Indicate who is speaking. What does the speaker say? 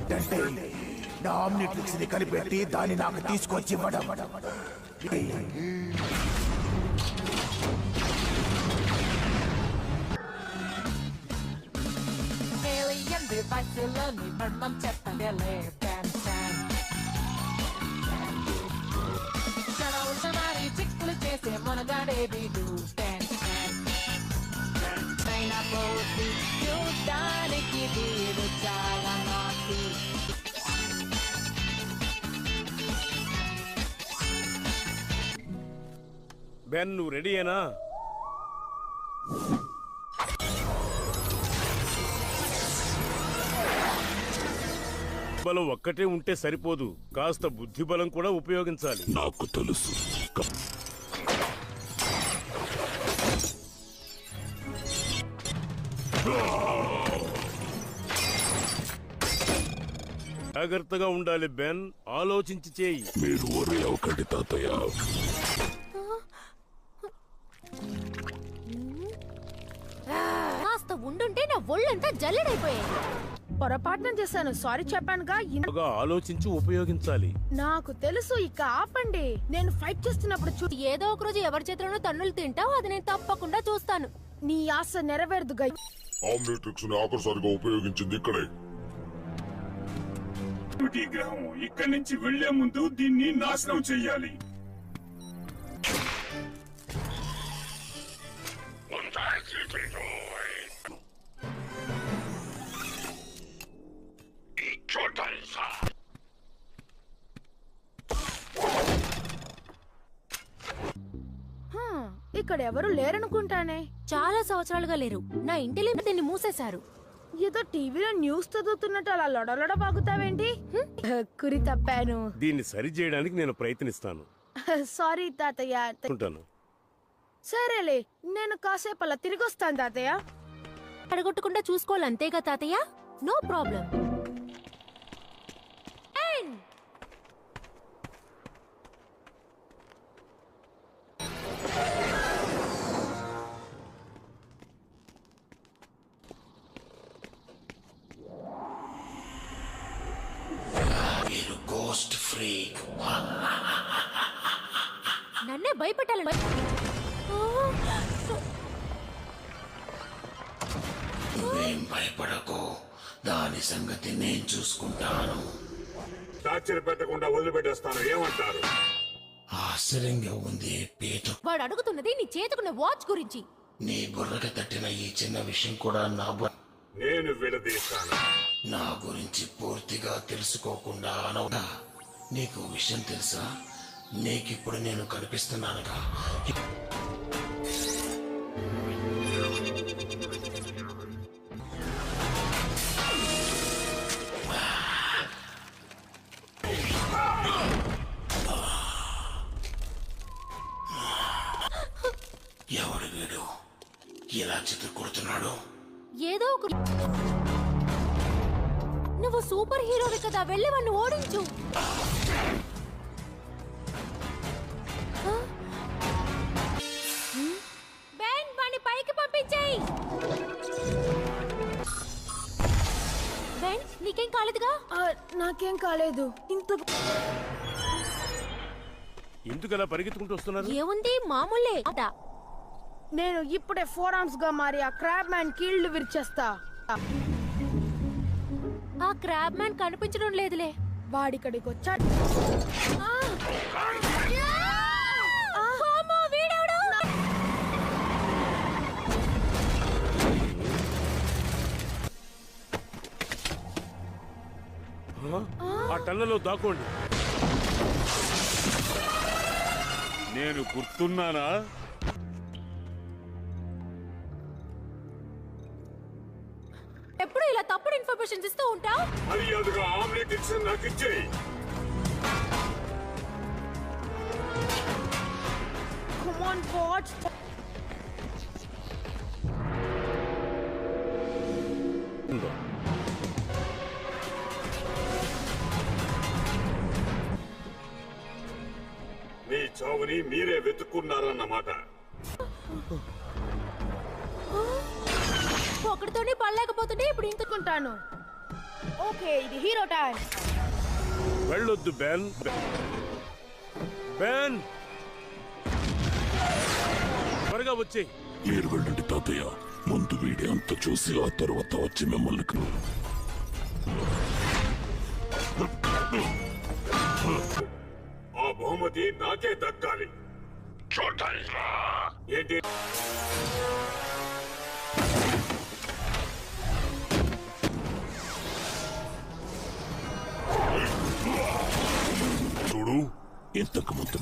Speaker 1: అంటే నా ఆమ్నిట్రిక్స్ ని కనిపెట్టి దాన్ని నాకు తీసుకొచ్చి ఇవ్వడం.
Speaker 2: Alien deviceలోని మర్మం చెప్పండిలే క్షణాలు చిక్కులు చేసే మనగాడే వీడు చైనా పోసి చూడ్డానికి వీడు చాలా నాటి
Speaker 3: బెన్ నువ్వు రెడీయేనా? బలం ఒక్కటే ఉంటే సరిపోదు, కాస్త బుద్ధి బలం కూడా ఉపయోగించాలి.
Speaker 4: నాకు తెలుసు.
Speaker 3: జాగ్రత్తగా ఉండాలి బెన్, ఆలోచించి చేయి.
Speaker 4: మీరు ఒరే ఒకటి తాతయ్య.
Speaker 5: కాస్త ఉండుంటే నా ఒళ్ళంతా జల్లెడైపోయాయి.
Speaker 6: పొరపాటున చేశాను, సారీ చెప్పానుగా.
Speaker 3: బాగా ఆలోచించి ఉపయోగించాలి.
Speaker 6: నాకు తెలుసు, ఇక ఆపండి. నేను ఫైట్ చేస్తున్నప్పుడు
Speaker 5: ఏదో ఒక రోజు ఎవరి చేతిలోనూ తన్నులు తింటావు, అది నేను తప్పకుండా చూస్తాను.
Speaker 6: నీ ఆశ నెరవేరదుగా.
Speaker 4: ఆమ్నిట్రిక్స్ ని ఆఖరిసారిగా ఉపయోగించింది ఇక్కడే.
Speaker 7: గ్రహం ఇక్కడి నుంచి వెళ్లే ముందు దీన్ని నాశనం చెయ్యాలి.
Speaker 6: ఇక్కడ ఎవరు లేరనుకుంటానే.
Speaker 5: చాలా సంవత్సరాలుగా లేరు. నా ఇంటిలో దీన్ని మూసేశారు.
Speaker 6: ఏదో టీవీలో న్యూస్ చదువుతున్నట్టు అలా లొడలొడ బాగుతావేంటి? కురి తప్పాను.
Speaker 3: దీన్ని సరి చేయడానికి నేను ప్రయత్నిస్తాను.
Speaker 6: సారీ తాతయ్య.
Speaker 3: ఉంటాను.
Speaker 6: సరేలే, నేను కాసేపు అలా తిరిగి వస్తాను తాతయ్య.
Speaker 5: అడగొట్టకుండా చూసుకోవాలి, అంతేగా తాతయ్య? No problem.
Speaker 4: Ghost freak.
Speaker 5: నన్నే భయపెట్టాలని.
Speaker 4: నువ్వేం భయపడకు, దాని సంగతి నేను చూసుకుంటాను.
Speaker 7: టార్చర్ పెట్టకుండా వదిలిపెట్టేస్తాను, ఏమంటారు?
Speaker 4: ఆశ్చర్యంగా ఉంది పీట.
Speaker 5: వాడు అడుగుతున్నది నీ చేతుకున్న వాచ్ గురించి.
Speaker 4: నీ బుర్రకి తట్టిన ఈ చిన్న విషయం కూడా
Speaker 7: నేను విడదీస్తాను.
Speaker 4: నా గురించి పూర్తిగా తెలుసుకోకుండా అనవుగా. నీకు విషయం తెలుసా? నీకిప్పుడు నేను కనిపిస్తున్నానుగా. ఎవడు వీడు ఇలా చిత్ర కొడుతున్నాడు?
Speaker 5: ఏదో ఒక నువ్వు సూపర్ హీరోవి కదా, వెళ్ళి వాడిని ఓడించు. బెన్, వాడిని పైకి పంపించేయ్. బెన్, నీకేం కాలేదుగా?
Speaker 6: నాకేం కాలేదు.
Speaker 3: ఎందుకలా పరిగెత్తుకుంటూ వస్తున్నారు?
Speaker 5: ఏముంది, మామూలే.
Speaker 6: నేను ఇప్పుడే 4 ఆర్మ్స్ గా మారి ఆ క్రాబ్ మ్యాన్ కీళ్లు విరిచేస్తా.
Speaker 5: ఆ క్రాబ్ మ్యాన్ కనిపించడం లేదులే.
Speaker 6: వాడిక్కడికి వచ్చాడు.
Speaker 3: ఆ టన్నులో దాక్కోండి.
Speaker 7: నేను గుర్తున్నానా?
Speaker 5: ఎప్పుడు ఇలా తప్పుడు ఇన్ఫర్మేషన్ ఇస్తూ ఉంటావు.
Speaker 7: మర్యాదగా ఆమ్నిట్రిక్స్ నాకు ఇచ్చేయి.
Speaker 6: Come on, bots.
Speaker 7: మీ చావుని మీరే వెతుక్కున్నారన్నమాట.
Speaker 5: ఒకటితోనే పడలేకపోతుంటే ఇప్పుడు
Speaker 6: ఇంకొంటాను. ఓకే ఇది హీరో టైం.
Speaker 3: వెళ్ళొద్దు బెన్. బెన్ త్వరగా వచ్చే.
Speaker 8: మీరు వెళ్ళండి తాతయ్య. ముందు వీడి అంత చూసి ఆ తర్వాత వచ్చి మిమ్మల్ని
Speaker 7: ఆ బహుమతి నాకే దక్కాలి. ఏంటి
Speaker 8: చూడు, ఇంతకు ముందు